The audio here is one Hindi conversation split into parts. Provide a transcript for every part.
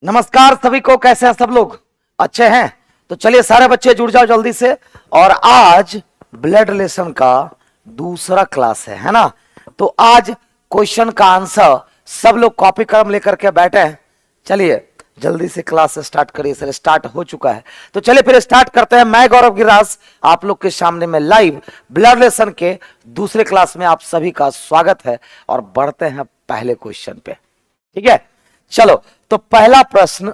नमस्कार सभी को। कैसे हैं सब लोग? अच्छे हैं? तो चलिए सारे बच्चे जुड़ जाओ जल्दी से। और आज ब्लड रिलेशन का दूसरा क्लास है ना? तो आज क्वेश्चन का आंसर सब लोग कॉपी कलम लेकर के बैठे हैं। चलिए जल्दी से क्लास स्टार्ट करिए। सर स्टार्ट हो चुका है तो चलिए फिर स्टार्ट करते हैं। मैं गौरव गिरिराज आप लोग के सामने में लाइव ब्लड रिलेशन के दूसरे क्लास में आप सभी का स्वागत है। और बढ़ते हैं पहले क्वेश्चन पे। ठीक है, चलो तो पहला प्रश्न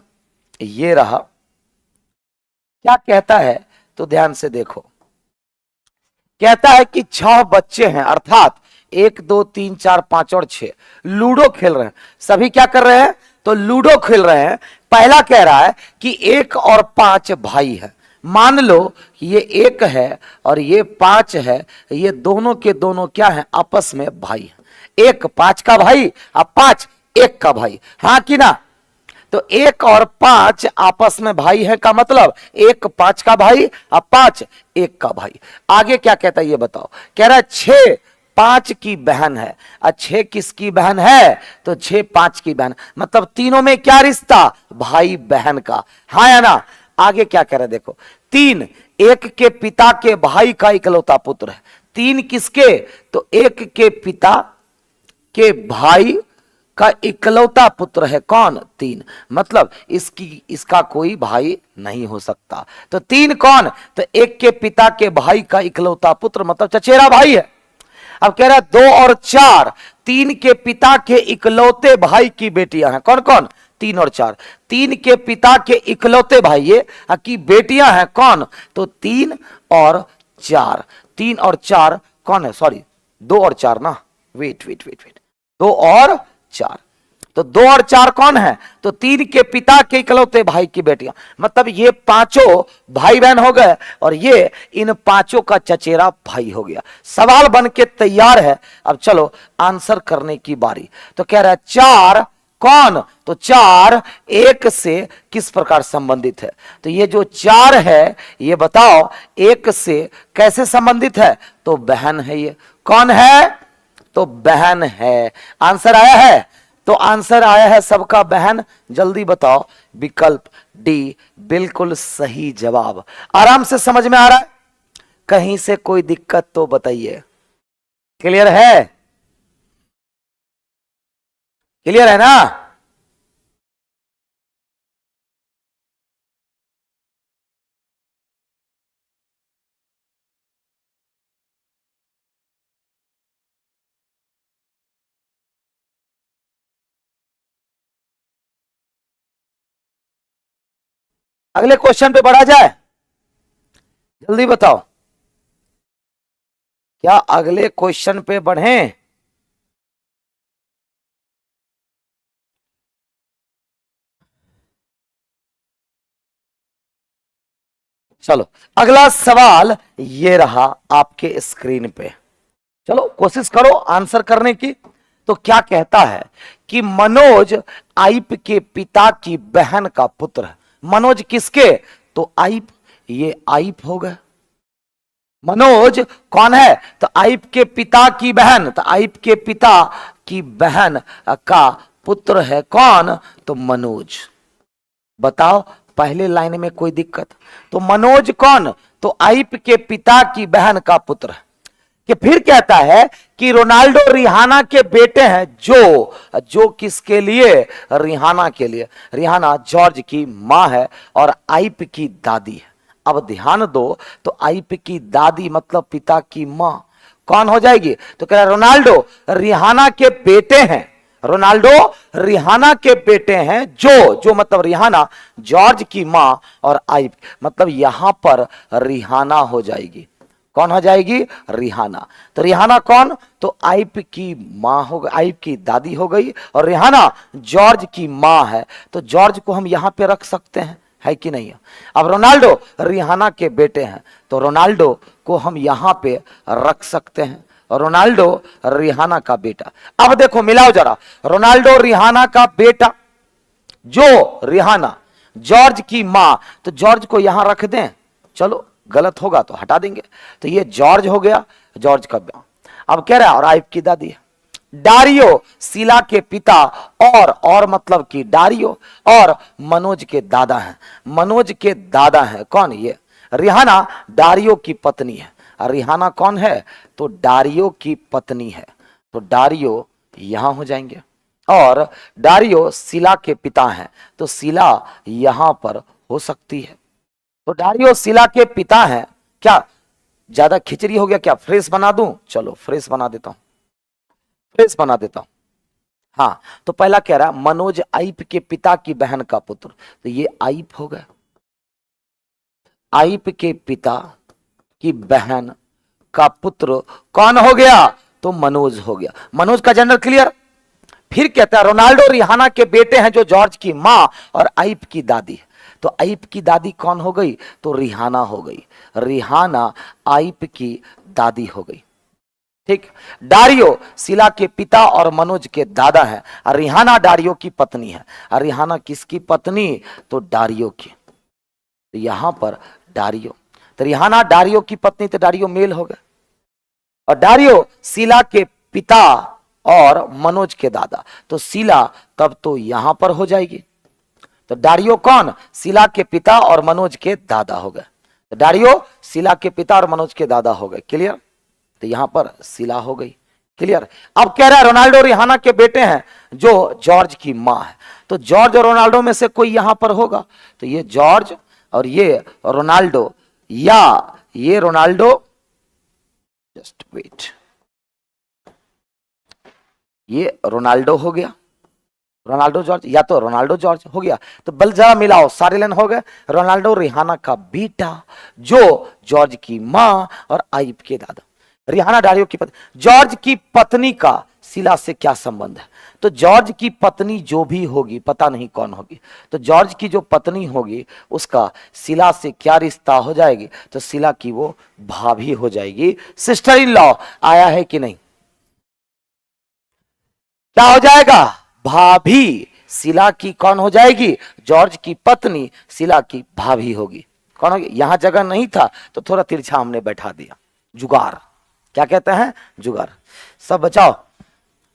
ये रहा। क्या कहता है तो ध्यान से देखो। कहता है कि 6 बच्चे हैं, अर्थात 1 2 3 4 5 और 6 लूडो खेल रहे हैं। सभी क्या कर रहे हैं? तो लूडो खेल रहे हैं। पहला कह रहा है कि 1 और 5 भाई है। मान लो ये 1 है और ये 5 है, ये दोनों के दोनों क्या है? आपस में भाई है। 1 5 का भाई और 5 1 का भाई, हाँ कि ना? तो 1 और 5 आपस में भाई है का मतलब 1 5 का भाई और 5 1 का भाई। आगे क्या कहता है ये बताओ। कह रहा है 6 5 की बहन है। 6 किसकी बहन है? तो 6 5 की बहन, मतलब तीनों में क्या रिश्ता? भाई बहन का, हाँ या ना? आगे क्या कह रहा है देखो। 3 1 के पिता के भाई का इकलौता पुत्र है। 3 किसके? तो 1 के पिता के भाई का इकलौता पुत्र है। कौन? 3, मतलब इसका कोई भाई नहीं हो सकता। तो 3 कौन? तो 1 के पिता के भाई का इकलौता पुत्र, मतलब चचेरा भाई है। अब कह रहा है 2 और 4 3 के पिता के इकलौते भाई की बेटियां हैं। कौन कौन? 3 और 4 3 के पिता के इकलौते भाई ये की बेटियां हैं। कौन? तो 3 और 4। 3 और 4 कौन है? सॉरी 2 और 4 ना, वेट वेट वेट वेट 2 और 4। तो 2 और 4 कौन है? तो 3 के पिता के इकलौते भाई की बेटियां, मतलब ये पांचों भाई बहन हो गए और ये इन पांचों का चचेरा भाई हो गया। सवाल बन के तैयार है। अब चलो आंसर करने की बारी। तो कह रहा है 4 कौन? तो 4 1 से किस प्रकार संबंधित है? तो ये जो 4 है ये बताओ 1 से कैसे संबंधित है? तो बहन है। ये कौन है? तो बहन है। आंसर आया है? तो आंसर आया है सबका बहन। जल्दी बताओ। विकल्प डी बिल्कुल सही जवाब। आराम से समझ में आ रहा है? कहीं से कोई दिक्कत तो बताइए। क्लियर है? क्लियर है ना? अगले क्वेश्चन पे बढ़ा जाए। जल्दी बताओ। क्या अगले क्वेश्चन पे बढ़ें? चलो अगला सवाल ये रहा आपके स्क्रीन पे। चलो कोशिश करो आंसर करने की। तो क्या कहता है कि मनोज आइप के पिता की बहन का पुत्र है। मनोज किसके? तो आइप, ये आइप हो गए। मनोज कौन है? तो आइप के पिता की बहन, तो आइप के पिता की बहन का पुत्र है। कौन? तो मनोज। बताओ पहले लाइन में कोई दिक्कत? तो मनोज कौन? तो आइप के पिता की बहन का पुत्र है। कि फिर कहता है कि रोनाल्डो रिहाना के बेटे हैं। जो किसके लिए? रिहाना के लिए। रिहाना जॉर्ज की मां है और आइप की दादी है। अब ध्यान दो, तो आइप की दादी मतलब पिता की मां कौन हो जाएगी? तो कह रहा रोनाल्डो रिहाना के बेटे हैं। रोनाल्डो रिहाना के बेटे हैं। जो मतलब रिहाना जॉर्ज की मां और आइप, मतलब यहां पर रिहाना हो जाएगी। कौन हो जाएगी? रिहाना। तो रिहाना कौन? तो आइप की मां हो गई, आइप की दादी हो गई। और रिहाना जॉर्ज की मां है। तो जॉर्ज को हम यहां पे रख सकते हैं, है कि नहीं? अब रोनाल्डो रिहाना के बेटे हैं तो रोनाल्डो को हम यहां पे रख सकते हैं। रोनाल्डो रिहाना का बेटा। अब देखो मिलाओ जरा। रोनाल्डो रिहाना का बेटा, जो रिहाना जॉर्ज की मां, तो जॉर्ज को यहां रख दें। चलो गलत होगा तो हटा देंगे। तो ये जॉर्ज हो गया, जॉर्ज का बेटा। अब कह रहा है और आइप की दादी है। डारियो शीला के पिता और मतलब कि डारियो और मनोज के दादा हैं। मनोज के दादा हैं कौन? ये रिहाना डारियो की पत्नी है। रिहाना कौन है? तो डारियो की पत्नी है। तो डारियो यहां हो जाएंगे और डारियो शीला के पिता हैं, तो शीला यहां पर हो सकती है। तो डारियो शीला के पिता हैं। क्या ज्यादा खिचड़ी हो गया क्या? फ्रेश बना दूं? चलो फ्रेश बना देता हूं, फ्रेश बना देता हूं। हाँ, तो पहला कह रहा है मनोज आइप के पिता की बहन का पुत्र, तो ये आइप हो गया। आइप के पिता की बहन का पुत्र कौन हो गया? तो मनोज हो गया। मनोज का जेंडर क्लियर। फिर कहता है रोनाल्डो रिहाना के बेटे हैं जो जॉर्ज की मां और आइप की दादी है। तो आइप की दादी कौन हो गई? तो रिहाना हो गई। रिहाना आइप की दादी हो गई। ठीक। डारियो शीला के पिता और मनोज के दादा हैं। रिहाना डारियो की पत्नी है। रिहाना किसकी पत्नी? तो डारियो की। तो यहां पर डारियो, तो रिहाना डारियो की पत्नी, तो डारियो मेल हो गया। और डारियो शीला के पिता और मनोज के दादा, तो शीला तब तो यहां पर हो जाएगी। तो डारियो कौन? शीला के पिता और मनोज के दादा हो गए। तो डारियो शीला के पिता और मनोज के दादा हो गए। क्लियर? तो यहां पर शीला हो गई। क्लियर? अब कह रहा है रोनाल्डो रिहाना के बेटे हैं जो जॉर्ज की मां है। तो जॉर्ज और रोनाल्डो में से कोई यहां पर होगा। तो ये जॉर्ज और ये रोनाल्डो, या ये रोनाल्डो, जस्ट वेट, ये रोनाल्डो हो गया, रोनाल्डो जॉर्ज, या तो रोनाल्डो जॉर्ज हो गया। तो बल जरा मिलाओ, सारे लाइन हो गए। रोनाल्डो रिहाना का बेटा जो जॉर्ज की मां और आइप के दादा। रिहाना डारियो की पत्नी। जॉर्ज की पत्नी का शीला से क्या संबंध है? तो जॉर्ज की पत्नी जो भी होगी, पता नहीं कौन होगी, तो जॉर्ज की जो पत्नी होगी उसका शीला से क्या रिश्ता हो जाएगी? तो शीला की वो भाभी हो जाएगी। सिस्टर इन लॉ आया है कि नहीं? क्या हो जाएगा? भाभी। शीला की कौन हो जाएगी? जॉर्ज की पत्नी शीला की भाभी होगी। कौन होगी? यहां जगह नहीं था तो थोड़ा तिरछा हमने बैठा दिया। जुगाड़, क्या कहते हैं? जुगाड़। सब बचाओ,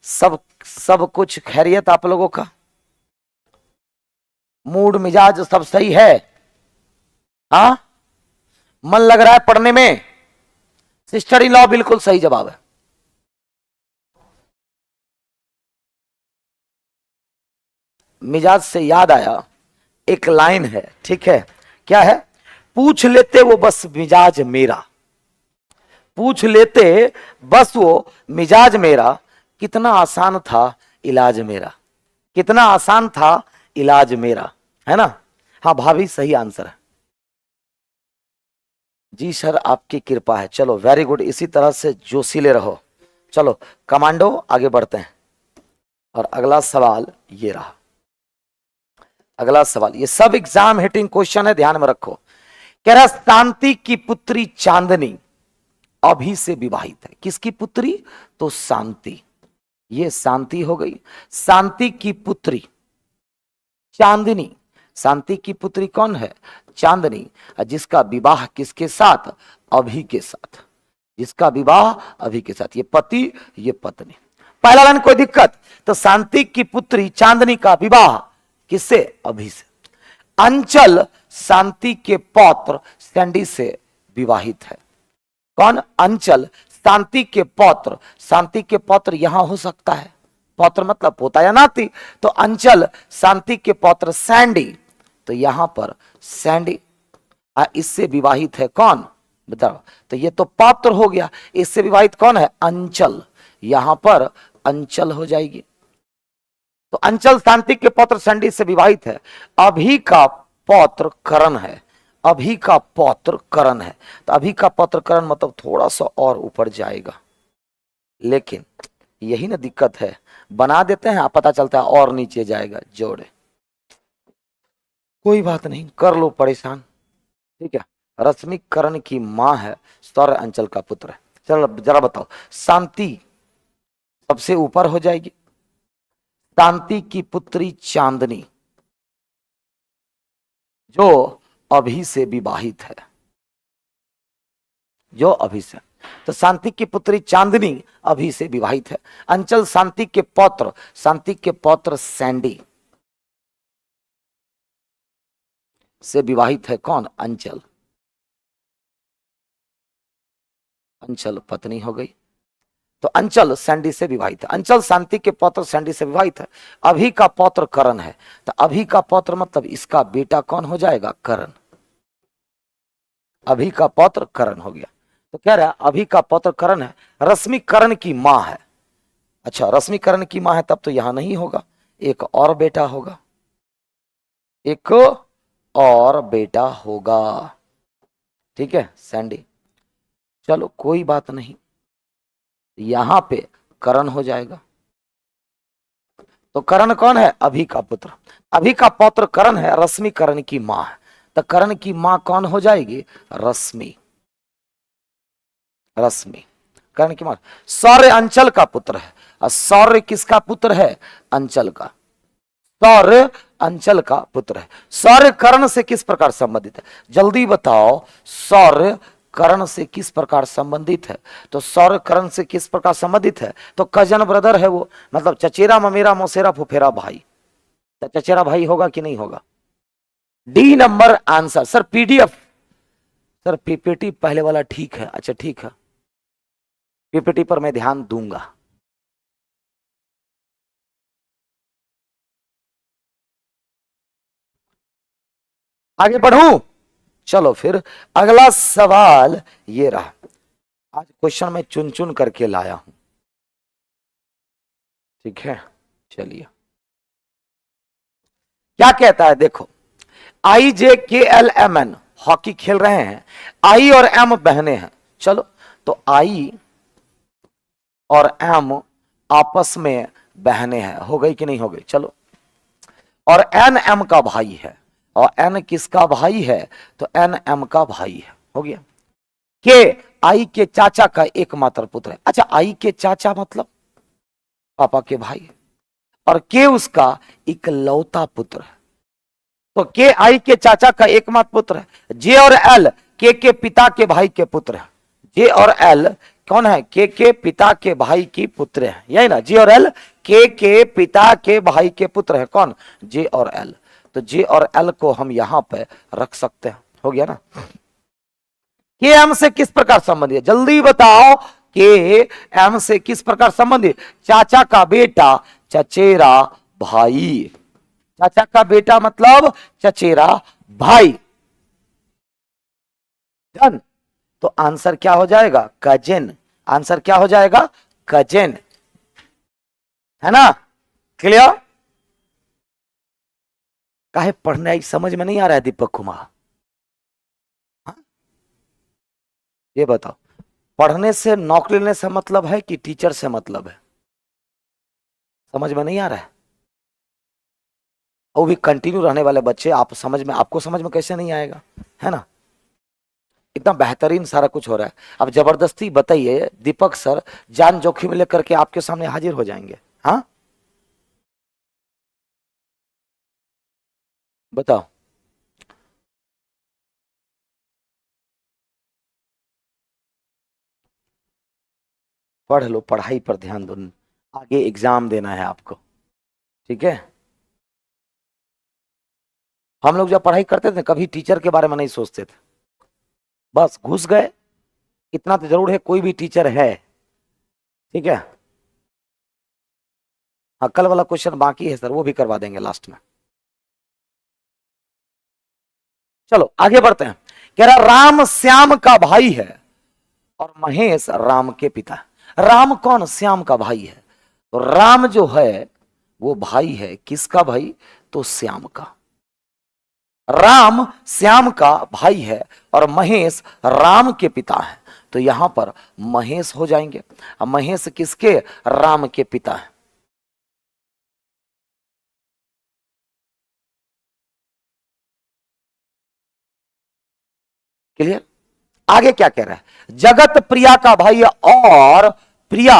सब कुछ खैरियत आप लोगों का? मूड मिजाज सब सही है? हाँ, मन लग रहा है पढ़ने में? सिस्टर इन लॉ बिल्कुल सही जवाब है। मिजाज से याद आया, एक लाइन है, ठीक है, क्या है? पूछ लेते वो बस मिजाज मेरा, पूछ लेते बस वो मिजाज मेरा, कितना आसान था इलाज मेरा, कितना आसान था इलाज मेरा, है ना? हाँ भाभी सही आंसर है। जी सर आपकी कृपा है। चलो वेरी गुड, इसी तरह से जोशीले रहो। चलो कमांडो आगे बढ़ते हैं। और अगला सवाल ये रहा। अगला सवाल, ये सब एग्जाम हिटिंग क्वेश्चन है, ध्यान में रखो। कह रहा शांति की पुत्री चांदनी अभी से विवाहित है। किसकी पुत्री? तो शांति। ये शांति हो गई। शांति की पुत्री चांदनी। शांति की पुत्री कौन है? चांदनी, जिसका विवाह किसके साथ? अभी के साथ। जिसका विवाह अभी के साथ। ये पति, ये पत्नी। पहला लाइन कोई दिक्कत? तो शांति की पुत्री चांदनी का विवाह किससे? अभी से। अंचल शांति के पौत्र सैंडी से विवाहित है। कौन? अंचल शांति के पौत्र। शांति के पौत्र यहां हो सकता है, पौत्र मतलब पोता या नाती। तो अंचल शांति के पौत्र सैंडी, तो यहां पर सैंडी इससे विवाहित है। कौन? बताओ। तो ये तो पौत्र हो गया, इससे विवाहित कौन है? अंचल। यहां पर अंचल हो जाएगी। तो अंचल शांति के पौत्र सैंडी से विवाहित है। अभी का पौत्र करण है। अभी का पौत्र करण है। तो अभी का पौत्र करण मतलब थोड़ा सा और ऊपर जाएगा, लेकिन यही ना दिक्कत है, बना देते हैं पता चलता है और नीचे जाएगा। जोड़े, कोई बात नहीं, कर लो परेशान, ठीक है। रश्मि करण की मां है, सौर्य अंचल का पुत्र है। चलो जरा बताओ, शांति सबसे ऊपर हो जाएगी। शांति की पुत्री चांदनी जो अभी से विवाहित है, जो अभी से। तो शांति की पुत्री चांदनी अभी से विवाहित है। अंचल शांति के पौत्र, शांति के पौत्र सैंडी से विवाहित है। कौन? अंचल। अंचल पत्नी हो गई, तो अंचल सैंडी से विवाहित है। अंचल शांति के पौत्र सैंडी से विवाहित है। अभी का पौत्र करण है, तो अभी का पौत्र मतलब इसका बेटा कौन हो जाएगा? करण। अभी का पौत्र करण हो गया। तो कह रहा है अभी का पौत्र करण है, रश्मि करण की मां है। अच्छा, रश्मि करण की मां है तब तो यहां नहीं होगा, एक और बेटा होगा, एक और बेटा होगा। ठीक है सैंडी, चलो कोई बात नहीं, यहां पे करण हो जाएगा। तो करण कौन है? अभी का पुत्र। अभी का पौत्र करण है, रश्मि करण की मां है, तो करण की मां कौन हो जाएगी? रश्मि। रश्मि करण की मां। सौर्य अंचल का पुत्र है, और सौर्य किसका पुत्र है? अंचल का। सौर्य अंचल का पुत्र है। सौर्य कर्ण से किस प्रकार संबंधित है? जल्दी बताओ, सौर्य कर्ण से किस प्रकार संबंधित है? तो सौर्य कर्ण से किस प्रकार संबंधित है? तो कजन ब्रदर है वो, मतलब चचेरा ममेरा मौसेरा फुफेरा भाई। तो चचेरा भाई होगा कि नहीं होगा? D number answer. Sir PDF, sir PPT पहले वाला ठीक है। अच्छा ठीक है, पीपीटी पर मैं ध्यान दूंगा। आगे बढ़ूं? चलो फिर अगला सवाल ये रहा। आज क्वेश्चन मैं चुन चुन करके लाया हूं, ठीक है। चलिए क्या कहता है, देखो। आई जे के एल एम एन हॉकी खेल रहे हैं। आई और एम बहने हैं। चलो, तो आई और एम आपस में बहने हैं, हो गई कि नहीं हो गई? चलो, और एन एम का भाई है, और एन किसका भाई है? तो एन एम का भाई है, हो गया। के आई के चाचा का एकमात्र पुत्र है। अच्छा, आई के चाचा मतलब पापा के भाई, और के उसका इकलौता पुत्र है। तो के आई के चाचा का एकमात्र पुत्र है। जे और एल के पिता के भाई के पुत्र है। जे और एल कौन है? के पिता के भाई की पुत्र है, यही ना? जे और एल के पिता के भाई के पुत्र है। कौन? जे और एल। तो जे और एल को हम यहां पे रख सकते हैं, हो गया ना। के एम से किस प्रकार संबंधित है? जल्दी बताओ, के एम से किस प्रकार संबंधित? चाचा का बेटा, चचेरा भाई। चाचा का बेटा मतलब चचेरा भाई। डन। तो आंसर क्या हो जाएगा? कजिन। आंसर क्या हो जाएगा? कजिन, है ना? क्लियर? काहे पढ़ने आई समझ में नहीं आ रहा है दीपक कुमार? हाँ? ये बताओ, पढ़ने से नौकरी लेने से मतलब है कि टीचर से मतलब है? समझ में नहीं आ रहा है? वो भी कंटिन्यू रहने वाले बच्चे, आप समझ में, आपको समझ में कैसे नहीं आएगा, है ना? इतना बेहतरीन सारा कुछ हो रहा है। अब जबरदस्ती बताइए, दीपक सर जान जोखिम लेकर के आपके सामने हाजिर हो जाएंगे। हाँ बताओ। पढ़ लो, पढ़ाई पर ध्यान दो, आगे एग्जाम देना है आपको, ठीक है। हम लोग जब पढ़ाई करते थे कभी टीचर के बारे में नहीं सोचते थे, बस घुस गए। इतना तो जरूर है, कोई भी टीचर है, ठीक है। हाँ, कल वाला क्वेश्चन बाकी है सर, वो भी करवा देंगे लास्ट में। चलो आगे बढ़ते हैं। कह रहा राम श्याम का भाई है और महेश राम के पिता है। राम कौन? श्याम का भाई है। तो राम जो है वो भाई है, किसका भाई? तो श्याम का। राम श्याम का भाई है और महेश राम के पिता है, तो यहां पर महेश हो जाएंगे। अब महेश किसके? राम के पिता है। क्लियर? आगे क्या कह रहा है? जगत प्रिया का भाई है और प्रिया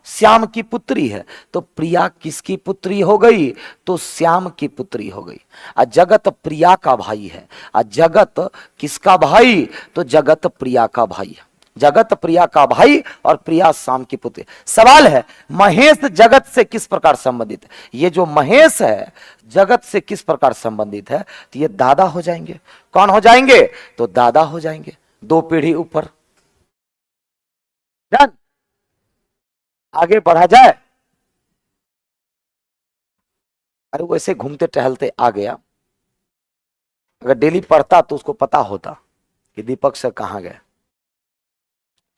श्याम की पुत्री है। तो प्रिया किसकी पुत्री हो गई? तो श्याम की पुत्री हो गई। आ जगत प्रिया का भाई है, आ जगत किसका भाई? तो जगत प्रिया का भाई है। जगत प्रिया का भाई और प्रिया शाम की पुत्री। सवाल है, महेश जगत से किस प्रकार संबंधित है? ये जो महेश है जगत से किस प्रकार संबंधित है? तो ये दादा हो जाएंगे। कौन हो जाएंगे? तो दादा हो जाएंगे, 2 पीढ़ी ऊपर। डन। आगे बढ़ा जाए। अरे वैसे घूमते टहलते आ गया, अगर डेली पढ़ता तो उसको पता होता कि दीपक सर कहां गए।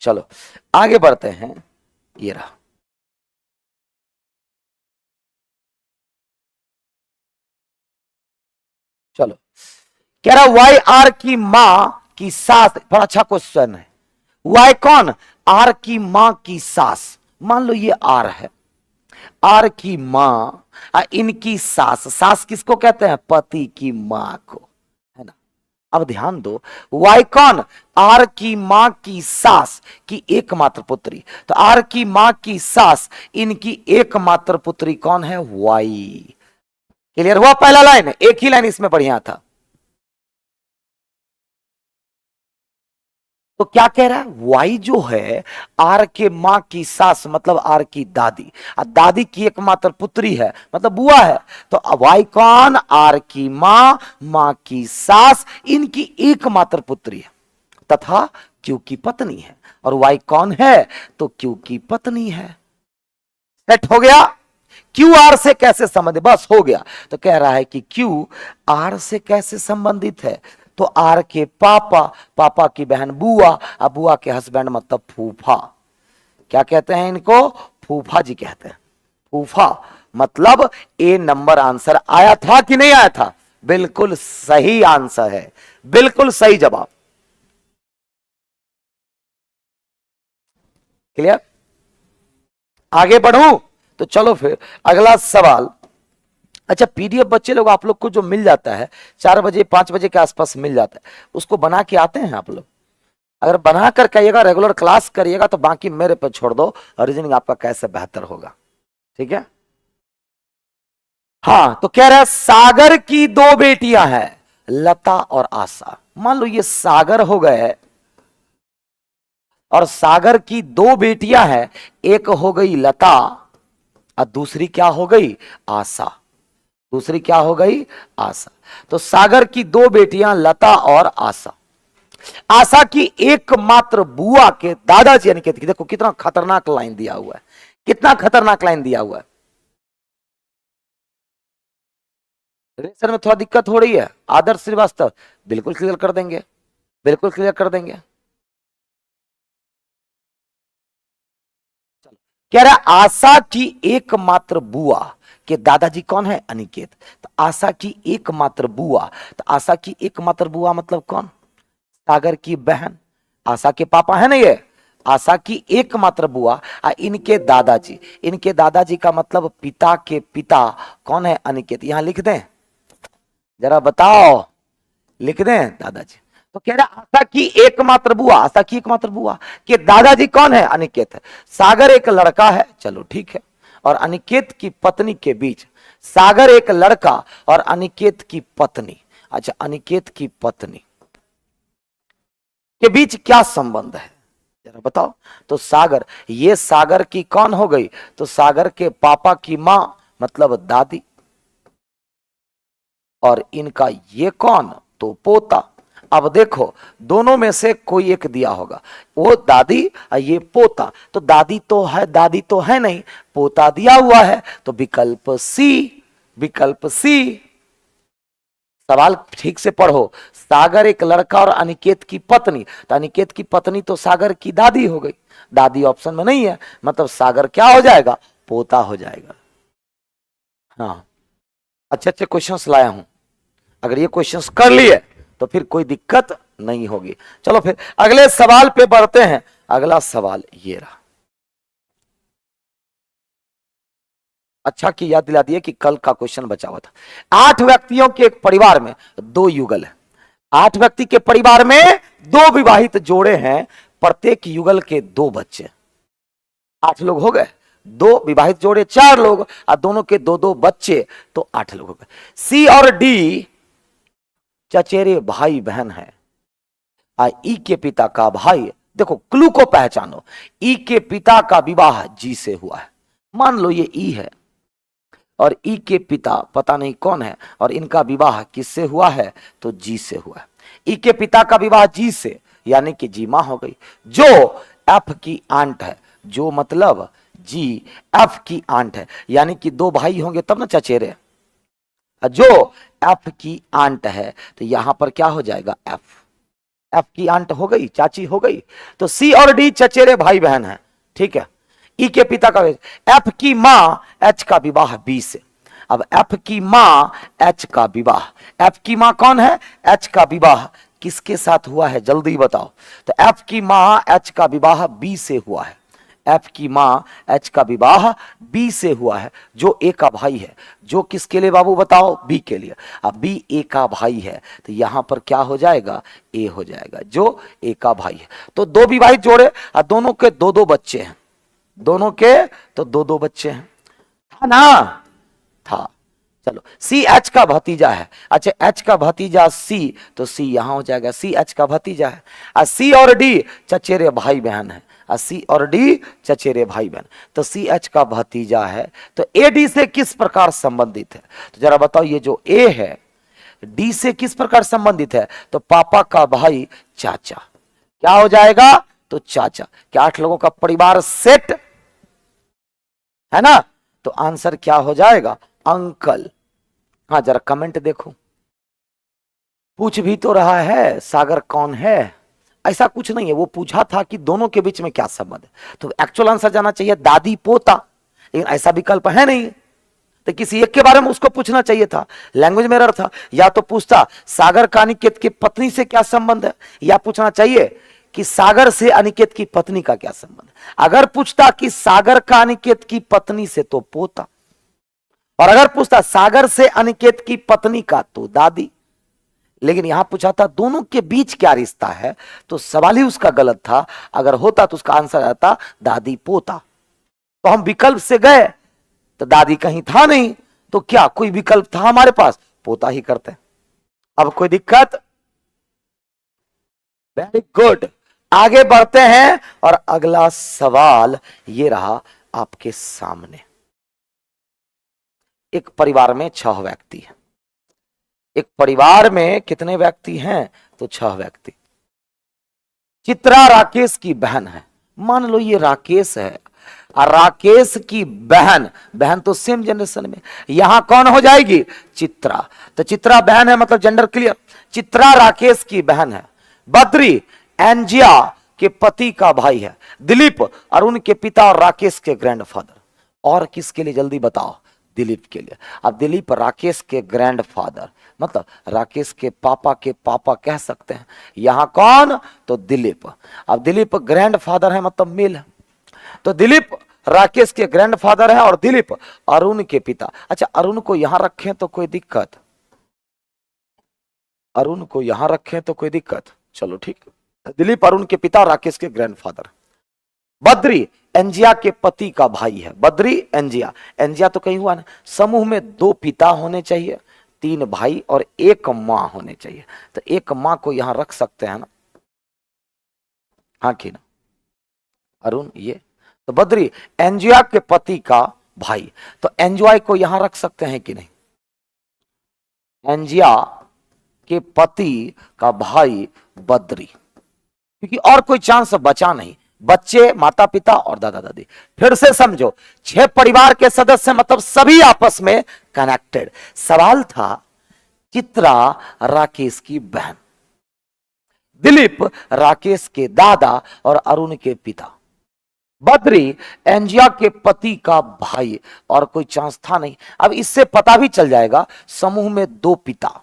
चलो आगे बढ़ते हैं। ये रहा, चलो कह रहा वाई आर की मां की सास। बड़ा अच्छा क्वेश्चन है। वाई कौन? आर की मां की सास। मान लो ये आर है, आर की मां, इनकी सास। सास किसको कहते हैं? पति की मां को, है ना। अब ध्यान दो, वाई कौन? आर की मां की सास की एकमात्र पुत्री। तो आर की मां की सास, इनकी एकमात्र पुत्री कौन है? वाई। क्लियर हुआ? पहला लाइन, एक ही लाइन इसमें बढ़िया था। तो क्या कह रहा है? वाई जो है आर के मां की सास, मतलब आर की दादी, और दादी की एकमात्र पुत्री है, मतलब बुआ है। तो वाई कौन? आर की मां, मां की सास, इनकी एकमात्र पुत्री है, तथा क्यू की पत्नी है। और वाई कौन है? तो क्यू की पत्नी है। सेट हो गया। क्यू आर से कैसे संबंधित? बस हो गया। तो कह रहा है कि क्यू आर से कैसे संबंधित है? तो आर के पापा, पापा की बहन बुआ, अब बुआ के हस्बैंड मतलब फूफा। क्या कहते हैं इनको? फूफा जी कहते हैं। फूफा मतलब ए नंबर आंसर आया था कि नहीं आया था? बिल्कुल सही आंसर है, बिल्कुल सही जवाब। क्लियर? आगे बढ़ूं तो चलो फिर अगला सवाल। अच्छा, पीडीएफ बच्चे लोग आप लोग को जो मिल जाता है 4 बजे 5 बजे के आसपास मिल जाता है, उसको बना के आते हैं आप लोग? अगर बना कर कहिएगा, रेगुलर क्लास करिएगा, तो बाकी मेरे पे छोड़ दो, रीजनिंग आपका कैसे बेहतर होगा। ठीक है? हाँ, तो कह रहा है सागर की 2 बेटियां हैं, लता और आशा। मान लो ये सागर हो गए, और सागर की 2 बेटियां हैं, एक हो गई लता और दूसरी क्या हो गई? आशा। दूसरी क्या हो गई? आशा। तो सागर की 2 बेटियां लता और आशा। आशा की एकमात्र बुआ के दादाजी यानी कि, देखो कितना खतरनाक लाइन दिया हुआ है, कितना खतरनाक लाइन दिया हुआ है। रिलेशन में थोड़ा दिक्कत हो रही है? आदर्श श्रीवास्तव बिल्कुल क्लियर कर देंगे, बिल्कुल क्लियर कर देंगे। कह रहा आशा की एकमात्र बुआ के दादाजी कौन है? अनिकेत। तो आशा की एकमात्र बुआ, तो आशा की एकमात्र बुआ मतलब कौन? सागर की बहन। आशा के पापा है ना ये, आशा की एकमात्र बुआ। इनके दादाजी, इनके दादाजी का मतलब पिता के पिता कौन है? अनिकेत। यहां लिख दें, जरा बताओ, लिख दें दादाजी। तो कह रहा आशा की एकमात्र बुआ, आशा की एकमात्र बुआ के दादाजी कौन है? अनिकेत है। सागर एक लड़का है, चलो ठीक है, और अनिकेत की पत्नी के बीच, सागर एक लड़का और अनिकेत की पत्नी, अच्छा अनिकेत की पत्नी के बीच क्या संबंध है, जरा बताओ। तो सागर, ये सागर की कौन हो गई? तो सागर के पापा की मां मतलब दादी, और इनका ये कौन? तो पोता। अब देखो दोनों में से कोई एक दिया होगा, वो दादी और ये पोता। तो दादी तो है, दादी तो है नहीं, पोता दिया हुआ है, तो विकल्प सी, विकल्प सी। सवाल ठीक से पढ़ो। सागर एक लड़का और अनिकेत की पत्नी, तो अनिकेत की पत्नी तो सागर की दादी हो गई, दादी ऑप्शन में नहीं है, मतलब सागर क्या हो जाएगा? पोता हो जाएगा। हाँ, अच्छे अच्छे क्वेश्चंस लाया हूं, अगर ये क्वेश्चंस कर लिए तो फिर कोई दिक्कत नहीं होगी। चलो फिर अगले सवाल पे बढ़ते हैं। अगला सवाल ये रहा। अच्छा कि याद दिला दिए कि कल का क्वेश्चन बचा हुआ था। 8 व्यक्तियों के एक परिवार में 2 युगल है। 8 व्यक्ति के परिवार में 2 विवाहित जोड़े हैं, प्रत्येक युगल के 2 बच्चे। 8 लोग हो गए, 2 विवाहित जोड़े 4 लोग, और दोनों के 2-2 बच्चे, तो 8 लोग हो गए। सी और डी चचेरे भाई बहन है, ई के पिता का भाई देखो क्लू को पहचानो। ई के पिता का विवाह जी से हुआ है। मान लो ये ई है और ई के पिता पता नहीं कौन है और इनका विवाह किससे हुआ है, तो जी से हुआ है। ई के पिता का विवाह जी से, यानी कि जी मां हो गई, जो एफ की आंट है। जो मतलब जी एफ की आंट है, यानी कि दो भाई होंगे तब ना चचेरे। जो एफ की आंट है तो यहां पर क्या हो जाएगा, एफ। एफ की आंट हो गई, चाची हो गई। तो सी और डी चचेरे भाई बहन है, ठीक है। ई के पिता का, एफ की मां एच का विवाह बी से। अब एफ की मां एच का विवाह, एफ की मां कौन है, एच का विवाह किसके साथ हुआ है, जल्दी बताओ। तो एफ की मां एच का विवाह बी से हुआ है। एफ की मां एच का विवाह बी से हुआ है, जो ए का भाई है। जो किसके लिए बाबू बताओ, बी के लिए। अब बी ए का भाई है तो यहां पर क्या हो जाएगा, ए हो जाएगा, जो ए का भाई है। तो दो विवाहित जोड़े और दोनों के दो दो बच्चे हैं, दोनों के तो दो दो बच्चे हैं, था ना, था। चलो सी एच का भतीजा है। अच्छा एच का भतीजा सी, तो सी यहां हो जाएगा, सी एच का भतीजा है। और सी और डी चचेरे भाई बहन है, सी और डी चचेरे भाई बहन, तो सी एच का भतीजा है। तो ए डी से किस प्रकार संबंधित है, तो जरा बताओ। ये जो ए है डी से किस प्रकार संबंधित है, तो पापा का भाई चाचा, क्या हो जाएगा, तो चाचा। क्या 8 लोगों का परिवार सेट है ना, तो आंसर क्या हो जाएगा, अंकल। हाँ जरा कमेंट देखो, पूछ भी तो रहा है सागर कौन है, ऐसा कुछ नहीं है। वो पूछा था कि दोनों के बीच में क्या संबंध है, तो एक्चुअल आंसर जाना चाहिए दादी पोता, लेकिन ऐसा विकल्प है नहीं, तो किसी एक के बारे में उसको पूछना चाहिए था। लैंग्वेज में एरर था। या तो पूछता सागर का अनिकेत की पत्नी से क्या संबंध है, या पूछना चाहिए कि सागर से अनिकेत की पत्नी का क्या संबंध है। अगर पूछता कि सागर का अनिकेत की पत्नी से, तो पोता, और अगर पूछता सागर से अनिकेत की पत्नी का, तो दादी। लेकिन यहां पूछा था दोनों के बीच क्या रिश्ता है, तो सवाल ही उसका गलत था। अगर होता तो उसका आंसर आता दादी पोता। तो हम विकल्प से गए तो दादी कहीं था नहीं, तो क्या कोई विकल्प था हमारे पास, पोता ही करते। अब कोई दिक्कत, वेरी गुड। आगे बढ़ते हैं और अगला सवाल ये रहा आपके सामने। एक परिवार में 6 व्यक्ति हैं। एक परिवार में कितने व्यक्ति हैं, तो 6 व्यक्ति। चित्रा राकेश की बहन है। मान लो ये राकेश है और राकेश की बहन, बहन तो सेम जनरेशन में, यहां कौन हो जाएगी, चित्रा। तो चित्रा बहन है, मतलब जेंडर क्लियर। चित्रा राकेश की बहन है। बद्री एंजिया के पति का भाई है। दिलीप अरुण के पिता और राकेश के ग्रैंडफादर। और किसके लिए, जल्दी बताओ, दिलीप के लिए। अब दिलीप राकेश के ग्रैंडफादर, मतलब राकेश के पापा कह सकते हैं। यहां कौन, तो दिलीप। अब दिलीप ग्रैंडफादर है, मतलब मेल है, तो दिलीप राकेश के ग्रैंडफादर है और दिलीप अरुण के पिता। अच्छा अरुण को यहां रखें तो कोई दिक्कत, अरुण को यहां रखें तो कोई दिक्कत, चलो ठीक। दिलीप अरुण के पिता और राकेश के ग्रैंडफादर। बद्री एंजिया के पति का भाई है। बद्री एंजिया, एंजिया तो कहीं हुआ ना। समूह में 2 पिता होने चाहिए, 3 भाई और 1 मां होने चाहिए। तो 1 मां को यहां रख सकते हैं ना, हाँ कि ना, अरुण ये। तो बद्री एंजिया के पति का भाई, तो एंजॉय को यहां रख सकते हैं कि नहीं। एंजिया के पति का भाई बद्री, क्योंकि और कोई चांस बचा नहीं। बच्चे, माता पिता और दादा दादी। फिर से समझो, 6 परिवार के सदस्य मतलब सभी आपस में कनेक्टेड। सवाल था चित्रा राकेश की बहन, दिलीप राकेश के दादा और अरुण के पिता, बद्री एंजिया के पति का भाई, और कोई चांस था नहीं। अब इससे पता भी चल जाएगा, समूह में 2 पिता,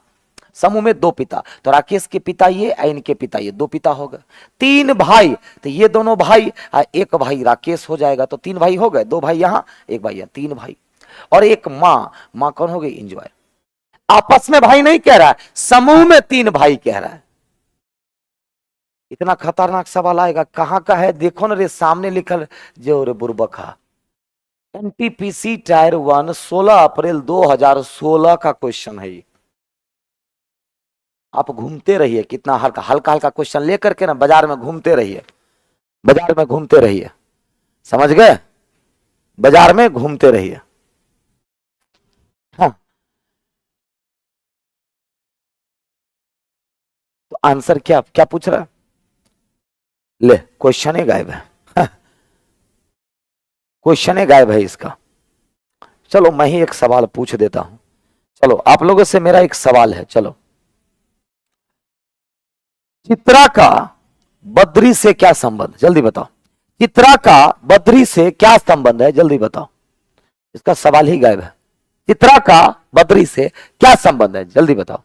समूह में 2 पिता, तो राकेश के पिता ये, इनके पिता ये, 2 पिता हो गए। 3 भाई, तो ये दोनों भाई, 1 भाई राकेश हो जाएगा, तो 3 भाई हो गए, 2 भाई यहां 1 भाई यहां, 3 भाई। और 1 मां, मां कौन हो गई, एंजॉय। आपस में भाई नहीं कह रहा है, समूह में 3 भाई कह रहा है। इतना खतरनाक सवाल आएगा, कहां का है देखो ना रे, सामने लिखल जो रे बुरबखा। एनटीपीसी टायर 1 16 अप्रैल 2016 का क्वेश्चन है ये। आप घूमते रहिए, कितना हल्का हल्का हल्का क्वेश्चन लेकर के ना बाजार में घूमते रहिए, बाजार में घूमते रहिए, समझ गए, बाजार में घूमते रहिए। हाँ, तो आंसर क्या क्या पूछ रहा है? ले, क्वेश्चन ही गायब है। क्वेश्चन ही गायब है इसका। चलो मैं ही एक सवाल पूछ देता हूं। चलो आप लोगों से मेरा एक सवाल है, चलो, चित्रा का बद्री से क्या संबंध, जल्दी बताओ। चित्रा का बद्री से क्या संबंध है, जल्दी बताओ। इसका सवाल ही गायब है। चित्रा का बद्री से क्या संबंध है, जल्दी बताओ।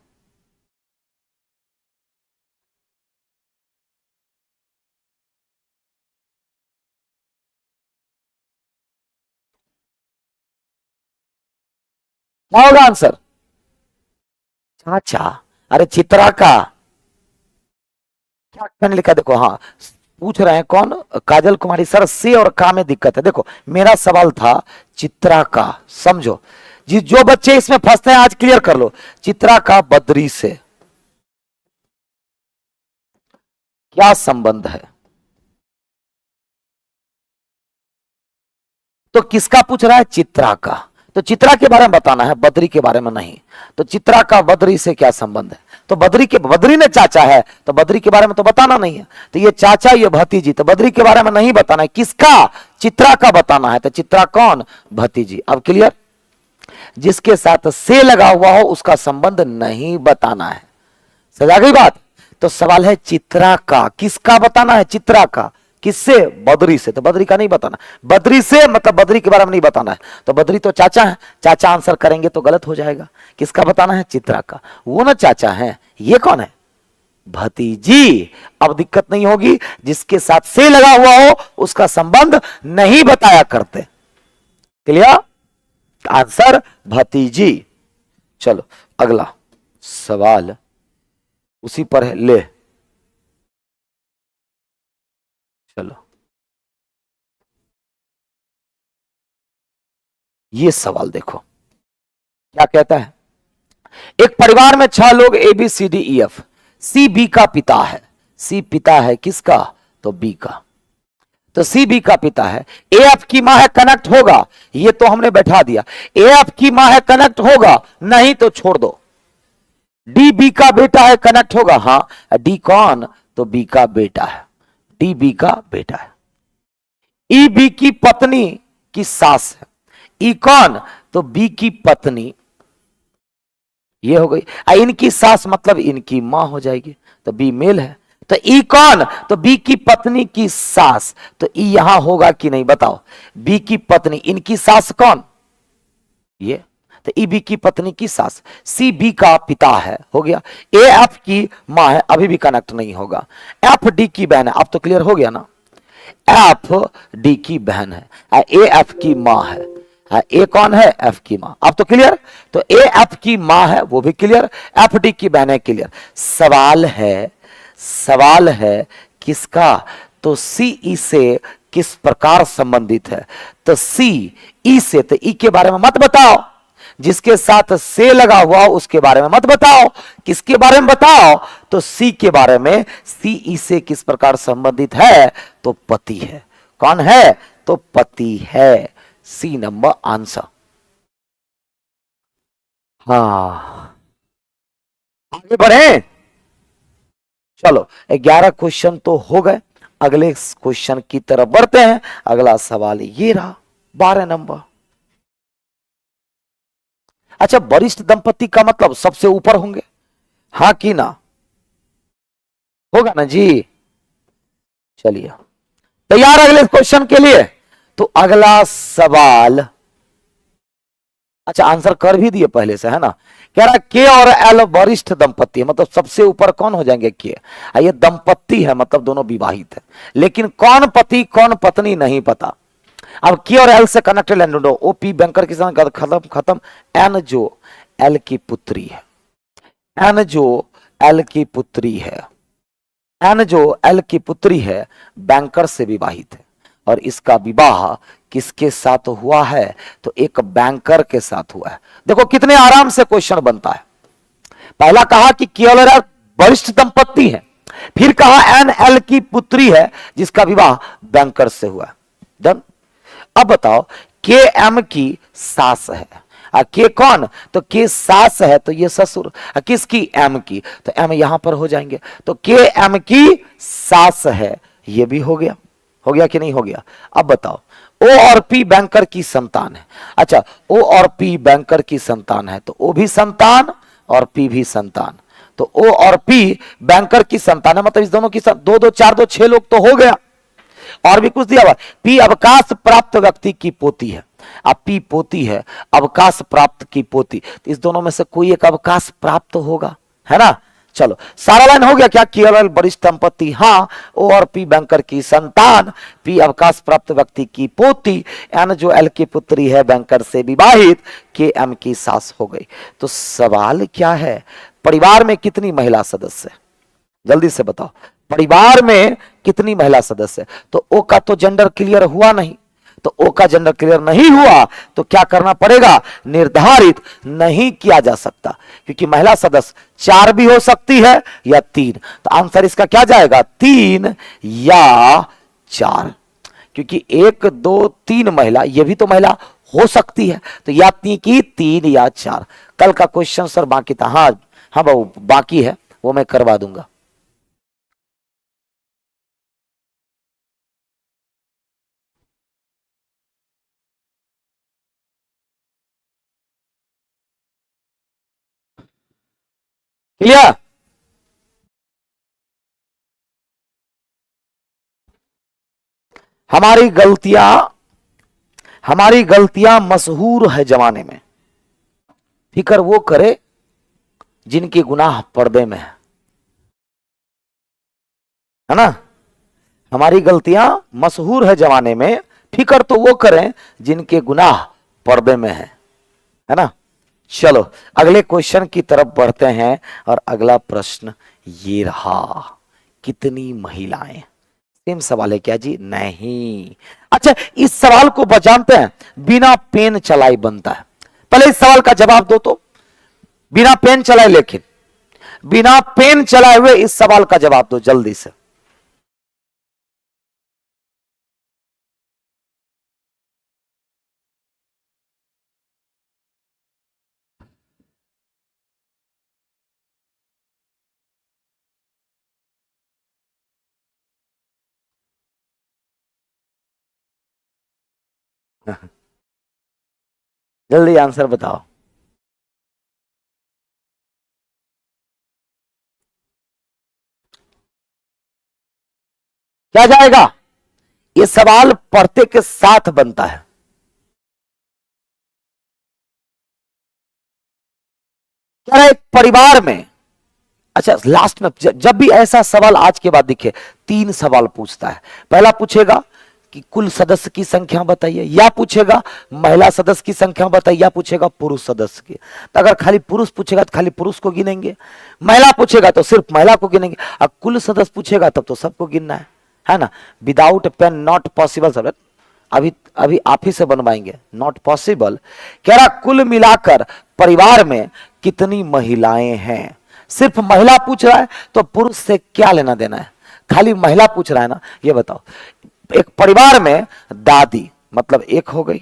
क्या होगा आंसर? चाचा। अरे चित्रा का क्या मैंने लिखा देखो, हाँ पूछ रहे हैं कौन, काजल कुमारी सर, से और का में दिक्कत है। देखो मेरा सवाल था चित्रा का, समझो जी, जो बच्चे इसमें फंसते हैं आज क्लियर कर लो। चित्रा का बद्री से क्या संबंध है? तो किसका पूछ रहा है? चित्रा का। तो चित्रा के बारे में बताना है, बद्री के बारे में नहीं। तो चित्रा का बद्री से क्या संबंध है? तो बद्री ने चाचा है, तो बद्री के बारे में तो बताना नहीं है। तो ये चाचा, ये भतीजी, तो बद्री के बारे में नहीं बताना है। किसका? चित्रा का बताना है। तो चित्रा कौन? भतीजी। अब क्लियर? जिसके साथ से लगा हुआ हो उसका संबंध नहीं बताना है। सजा गई बात? तो सवाल है चित्रा का, किसका बताना है? चित्रा का। किससे? बद्री से। तो बद्री का नहीं बताना, बद्री से मतलब बद्री के बारे में नहीं बताना है। तो बद्री तो चाचा है, चाचा आंसर करेंगे तो गलत हो जाएगा। किसका बताना है? चित्रा का। वो ना चाचा है, ये कौन है? भतीजी। अब दिक्कत नहीं होगी, जिसके साथ से लगा हुआ हो उसका संबंध नहीं बताया करते। क्लियर? आंसर भतीजी। चलो अगला सवाल उसी पर है, ले चलो। ये सवाल देखो क्या कहता है। एक परिवार में 6 लोग A B C D E F, C B का पिता है। सी पिता है किसका? तो बी का। तो सी बी का पिता है। ए एफ की मां है, कनेक्ट होगा, ये तो हमने बैठा दिया। ए एफ की मां है, कनेक्ट होगा, नहीं तो छोड़ दो। डी बी का बेटा है, कनेक्ट होगा, हाँ। डी कौन? तो बी का बेटा है, डी बी का बेटा है। ई बी की पत्नी की सास है। ई कौन? तो बी की पत्नी, ये हो गई। इनकी सास मतलब इनकी मां हो जाएगी, तो बी मेल है। तो ई कौन? तो बी की पत्नी की सास। तो ई यहां होगा कि नहीं बताओ? बी की पत्नी, इनकी सास कौन? ये। तो ई बी की पत्नी की सास। सी बी का पिता है, हो गया। ए एफ की मां है, अभी भी कनेक्ट नहीं होगा। एफ डी की बहन है, अब तो क्लियर हो गया ना। एफ डी की बहन है, ए एफ की मां है। ए कौन है? एफ की मां। अब तो क्लियर? तो ए एफ की मां है, वो भी क्लियर। एफ डी की बहन है, क्लियर। सवाल है किसका? तो सी ई से किस प्रकार संबंधित है? तो सी ई से, तो ई के बारे में मत बताओ, जिसके साथ से लगा हुआ उसके बारे में मत बताओ। किसके बारे में बताओ? तो सी के बारे में। सी ई से किस प्रकार संबंधित है? तो पति है। कौन है? तो पति है। C number answer. हाँ, आगे बढ़े। चलो 11 क्वेश्चन तो हो गए, अगले क्वेश्चन की तरफ बढ़ते हैं। अगला सवाल ये रहा 12 नंबर। अच्छा, वरिष्ठ दंपति का मतलब सबसे ऊपर होंगे, हाँ कि ना? होगा ना जी? चलिए तैयार अगले क्वेश्चन के लिए? तो अगला सवाल, अच्छा आंसर कर भी दिए पहले से, है ना। कह रहा के और एल वरिष्ठ दंपति है, मतलब सबसे ऊपर कौन हो जाएंगे? के। ये दंपति है मतलब दोनों विवाहित है, लेकिन कौन पति कौन पत्नी नहीं पता। अब के और एल से connected and O P banker के साथ खत्म खत्म। एन जो एल की पुत्री है, एन जो एल की पुत्री है, एन जो एल की पुत्री है बैंकर से विवाहित है, और इसका विवाह किसके साथ हुआ है? तो एक बैंकर के साथ हुआ है। देखो कितने आराम से क्वेश्चन बनता है। पहला कहा कि केवल वरिष्ठ दंपत्ति है, फिर कहा एन एल की पुत्री है जिसका विवाह बैंकर से हुआ। डन। अब बताओ के एम की सास है, के कौन, तो के सास है तो ये ससुर, किसकी, एम की, तो एम यहां पर हो जाएंगे, तो के एम की सास है, ये भी हो गया। हो गया कि नहीं हो गया? अब बताओ ओ और पी बैंकर की संतान है। अच्छा, ओ और पी बैंकर की संतान है तो ओ भी संतान और पी भी संतान, तो ओ और पी बैंकर की संतान है, मतलब इस दोनों की दो दो चार दो 6 लोग तो हो गया। और भी कुछ दिया हुआ, पी अवकाश प्राप्त व्यक्ति की पोती है, अब पी पोती है, अवकाश प्राप्त की पोती, तो इस दोनों में से कोई एक अवकाश प्राप्त होगा, है ना। चलो सारा लाइन हो गया क्या? केवल वरिष्ठ दंपति, हाँ, ओ और पी बैंकर की संतान, पी अवकाश प्राप्त व्यक्ति की पोती, एन जो एल की पुत्री है बैंकर से विवाहित, के एम की सास हो गई। तो सवाल क्या है, परिवार में कितनी महिला सदस्य? जल्दी से बताओ, परिवार में कितनी महिला सदस्य? तो ओ का तो जेंडर क्लियर हुआ नहीं, तो ओ का जेंडर क्लियर नहीं हुआ तो क्या करना पड़ेगा? निर्धारित नहीं किया जा सकता, क्योंकि महिला सदस्य 4 भी हो सकती है या 3, तो आंसर इसका क्या जाएगा? 3 या 4, क्योंकि 1 2 3 महिला, ये भी तो महिला हो सकती है, तो या 3 या 4। कल का क्वेश्चन सर बाकी था, हाँ हाँ बाबू बाकी है, वो मैं करवा दूंगा। क्लियर? हमारी गलतियां मशहूर है जमाने में, फिक्र वो करे जिनके गुनाह पर्दे में है ना। हमारी गलतियां मशहूर है जमाने में, फिक्र तो वो करें जिनके गुनाह पर्दे में है ना। चलो अगले क्वेश्चन की तरफ बढ़ते हैं, और अगला प्रश्न ये रहा, कितनी महिलाएं? सेम सवाल है क्या जी? नहीं। अच्छा, इस सवाल को जानते हैं, बिना पेन चलाए बनता है। पहले इस सवाल का जवाब दो तो, बिना पेन चलाए, लेकिन बिना पेन चलाए हुए इस सवाल का जवाब दो जल्दी से। जल्दी आंसर बताओ। क्या जाएगा? ये सवाल पढ़ते के साथ बनता है। क्या एक परिवार में, अच्छा लास्ट में जब भी ऐसा सवाल आज के बाद दिखे, 3 सवाल पूछता है। पहला पूछेगा कि कुल सदस्य की संख्या बताइए, या पूछेगा महिला सदस्य की संख्या बताइए, या पूछेगा पुरुष सदस्य की। तो अगर खाली पुरुष पूछेगा तो खाली पुरुष को गिनेंगे, महिला पूछेगा तो सिर्फ महिला को गिनेंगे, और कुल सदस्य पूछेगा तब तो सबको गिनना है ना। Without pen not possible sir, अभी अभी आप ही से बनवाएंगे, नॉट पॉसिबल। कह रहा कुल मिलाकर परिवार में कितनी महिलाएं हैं। सिर्फ महिला पूछ रहा है तो पुरुष से क्या लेना देना है, खाली महिला पूछ रहा है ना। ये बताओ, एक परिवार में दादी मतलब 1 हो गई,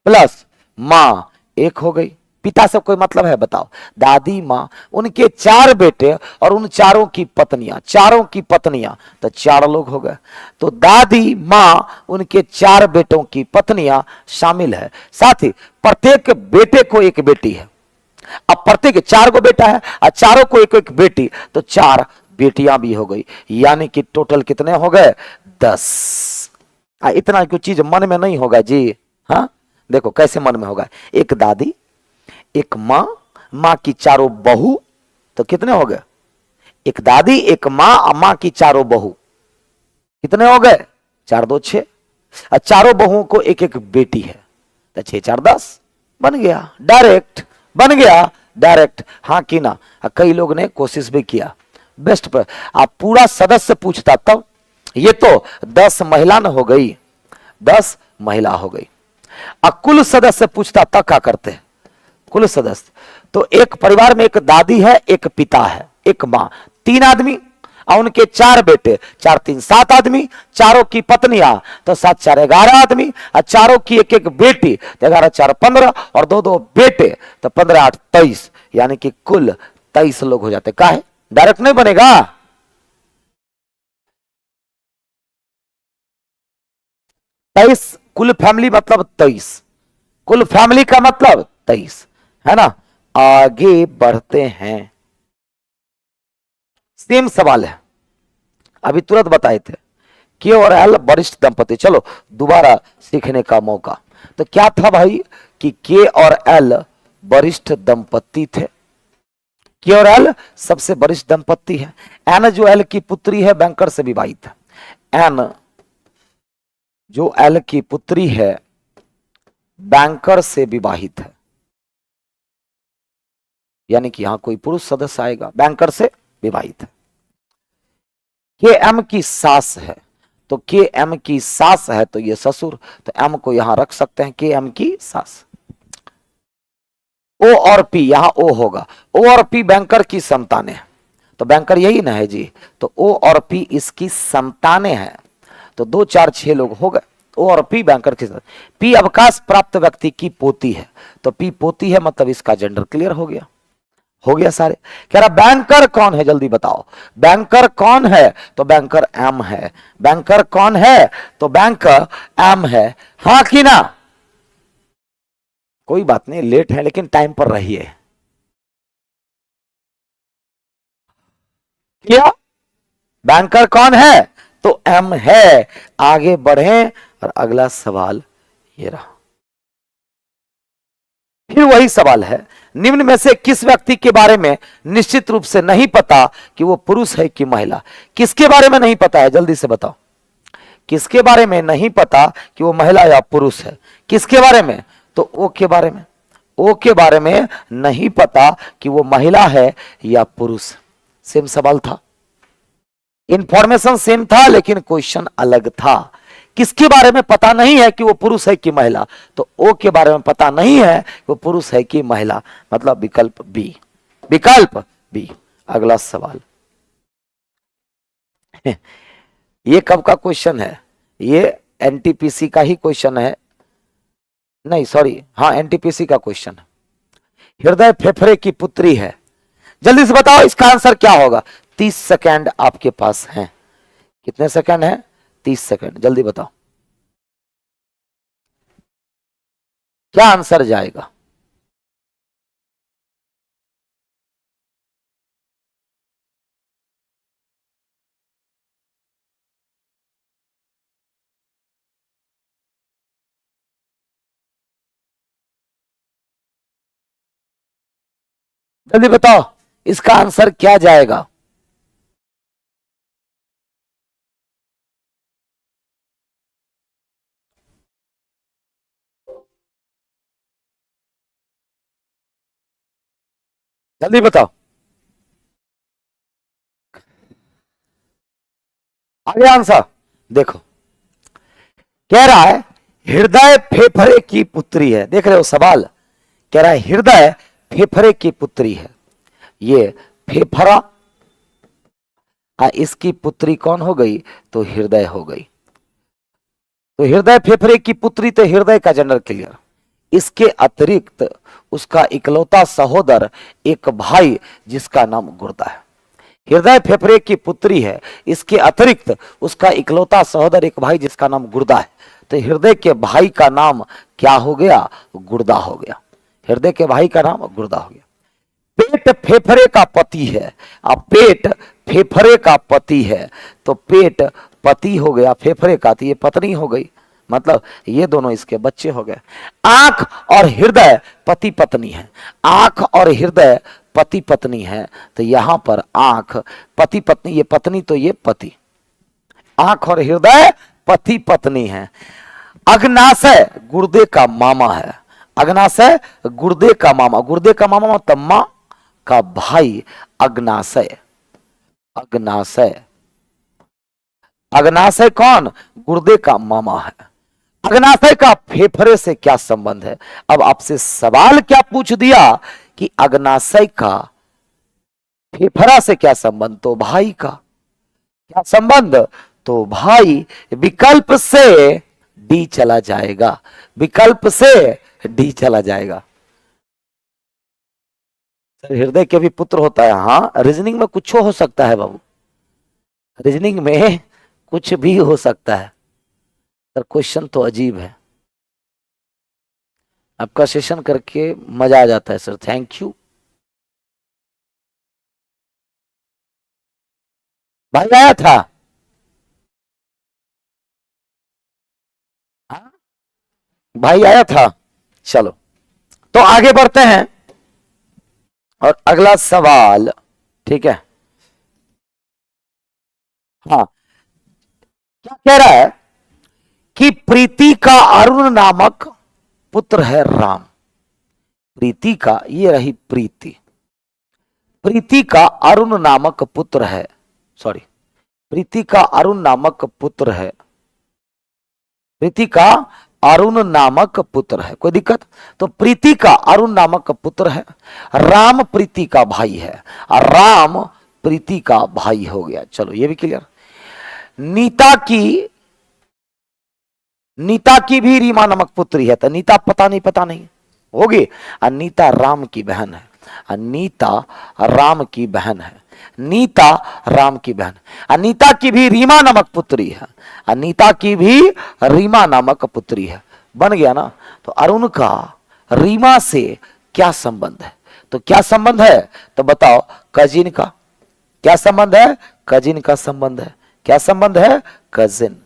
प्लस मां 1 हो गई, पिता से कोई मतलब है बताओ? दादी मां, उनके 4 बेटे और उन चारों की पत्नियां, तो 4 लोग हो गए। तो दादी मां, उनके 4 बेटों की पत्नियां शामिल है, साथ ही प्रत्येक बेटे को 1 बेटी है। अब प्रत्येक 4 को बेटा है और चारों को 1 बेटी, तो 4 बेटियां भी हो गई, यानी कि टोटल कितने हो गए? 10। इतना कुछ चीज मन में नहीं होगा जी। हाँ देखो कैसे मन में होगा, एक दादी, एक मां, मां की 4 बहू, तो कितने हो गए? एक दादी, एक मां, मां की 4 बहू, कितने हो गए? 4 2 6, और चारों बहुओं को 1 बेटी है, तो 6 4 10 बन गया, डायरेक्ट बन गया, डायरेक्ट। हाँ कि ना? कई लोग ने कोशिश भी किया, बेस्ट पर आप पूरा सदस्य पूछता तब। ये तो 10 महिला न हो गई, 10 महिला हो गई। अब कुल सदस्य पूछता तब क्या करते? कुल सदस्य तो एक परिवार में एक दादी है, एक पिता है, एक मां, 3 आदमी। और उनके 4 बेटे, 4 3 7 आदमी, चारों की पत्नियां तो 7 4 11 आदमी, और चारों की एक एक बेटी तो 11 4 15, और 2 2 बेटे तो 15 8 23, यानी कि कुल 23 लोग हो जाते। का है डायरेक्ट नहीं बनेगा। 23 कुल फैमिली मतलब 23, कुल फैमिली का मतलब 23, है ना। आगे बढ़ते हैं, सेम सवाल है, अभी तुरंत बताए थे। के और एल वरिष्ठ दंपति, चलो दोबारा सीखने का मौका। तो क्या था भाई कि के और एल वरिष्ठ दंपति थे। के और एल सबसे वरिष्ठ दंपति है। एन जो एल की पुत्री है बैंकर से विवाहित है। एन जो एल की पुत्री है बैंकर से विवाहित है, यानी कि यहां कोई पुरुष सदस्य आएगा, बैंकर से विवाहित है। के एम की सास है, तो के एम की सास है तो ये ससुर, तो एम को यहां रख सकते हैं, के एम की सास। ओ और पी, यहां ओ होगा, ओ और पी बैंकर की संतानें हैं, तो बैंकर यही ना है जी, तो ओ और पी इसकी संतानें हैं, तो 2 4 6 लोग हो गए। ओ और पी बैंकर की, पी अवकाश प्राप्त व्यक्ति की पोती है, तो पी पोती है मतलब इसका जेंडर क्लियर हो गया। हो गया सारे। कह रहा बैंकर कौन है जल्दी बताओ, बैंकर कौन है, तो बैंकर एम है। बैंकर कौन है, तो बैंकर एम है, हाँ कि ना। कोई बात नहीं, लेट है लेकिन टाइम पर रहिए। क्या बैंकर कौन है, तो एम है। आगे बढ़े और अगला सवाल ये रहा, फिर वही सवाल है, निम्न में से किस व्यक्ति के बारे में निश्चित रूप से नहीं पता कि वो पुरुष है कि महिला। किसके बारे में नहीं पता है जल्दी से बताओ, किसके बारे में नहीं पता कि वो महिला या पुरुष है। किसके बारे में, तो ओ के बारे में। ओ के बारे में नहीं पता कि वो महिला है या पुरुष। सेम सवाल था, इंफॉर्मेशन सेम था लेकिन क्वेश्चन अलग था। किसके बारे में पता नहीं है कि वो पुरुष है कि महिला, तो ओ के बारे में पता नहीं है कि वो पुरुष है कि महिला, मतलब विकल्प बी। विकल्प बी। अगला सवाल ये कब का क्वेश्चन है, ये एनटीपीसी का ही क्वेश्चन है, नहीं सॉरी, हाँ एनटीपीसी का क्वेश्चन है। हृदय फेफड़े की पुत्री है, जल्दी से बताओ इसका आंसर क्या होगा। 30 सेकेंड आपके पास हैं। कितने सेकंड है, 30 सेकंड, जल्दी बताओ क्या आंसर जाएगा। जल्दी बताओ इसका आंसर क्या जाएगा। जल्दी बताओ, आगे आंसर देखो, कह रहा है हृदय फेफड़े की पुत्री है। देख रहे हो सवाल, कह रहा है हृदय फेफड़े की पुत्री है। ये फेफड़ा, इसकी पुत्री कौन हो गई, तो हृदय हो गई। तो हृदय फेफड़े की पुत्री, तो हृदय का जेंडर क्लियर। इसके अतिरिक्त उसका इकलौता सहोदर एक भाई जिसका नाम गुर्दा है। हृदय फेफड़े की पुत्री है, इसके अतिरिक्त उसका इकलौता सहोदर एक भाई जिसका नाम गुर्दा है, तो हृदय के भाई का नाम क्या हो गया, गुर्दा हो गया। हृदय के भाई का नाम गुर्दा हो गया। पेट फेफड़े का पति है, अब पेट फेफड़े का पति है, तो पेट पति हो गया, फेफड़े का तो ये पत्नी हो गई, मतलब ये दोनों इसके बच्चे हो गए। आंख और हृदय पति पत्नी है, आंख और हृदय पति पत्नी है, तो यहां पर आंख पति पत्नी, ये पत्नी तो ये पति, आंख और हृदय पति पत्नी है। अग्नाशय गुर्दे का मामा है, अग्नाशय गुर्दे का मामा, गुर्दे का मामा मतलब मां का भाई, अग्नाशय। अग्नाशय, अग्नाशय कौन, गुर्दे का मामा है। अग्नाशय का फेफड़े से क्या संबंध है। अब आपसे सवाल क्या पूछ दिया कि अग्नाशय का फेफड़ा से क्या संबंध, तो भाई का, क्या संबंध? तो भाई विकल्प से डी चला जाएगा, विकल्प से डी चला जाएगा। हृदय के भी पुत्र होता है। हाँ, रीजनिंग में कुछ हो सकता है बाबू, रीजनिंग में कुछ भी हो सकता है। सर क्वेश्चन तो अजीब है, आपका सेशन करके मजा आ जाता है सर, थैंक यू। भाई आया था? हाँ? भाई आया था। चलो तो आगे बढ़ते हैं और अगला सवाल, ठीक है। हाँ, क्या कह रहा है कि प्रीति का अरुण नामक पुत्र है राम। प्रीति का, ये रही प्रीति, प्रीति का अरुण नामक पुत्र है, सॉरी, प्रीति का अरुण नामक पुत्र है, प्रीति का अरुण नामक पुत्र है, कोई दिक्कत? तो प्रीति का अरुण नामक पुत्र है, राम प्रीति का भाई है, और राम प्रीति का भाई हो गया। चलो ये भी क्लियर। नीता की भी रीमा नामक पुत्री है, तो नीता पता नहीं होगी। अनीता राम की बहन है, अनीता राम की बहन है, नीता राम की बहन। अनीता की भी रीमा नामक पुत्री है, अनीता की भी रीमा नामक पुत्री है। बन गया ना? तो अरुण का रीमा से क्या संबंध है? तो क्या संबंध है? तो बताओ, कजिन का क्या संबंध है? कजिन का संबंध है। क्या संबंध है? कजिन।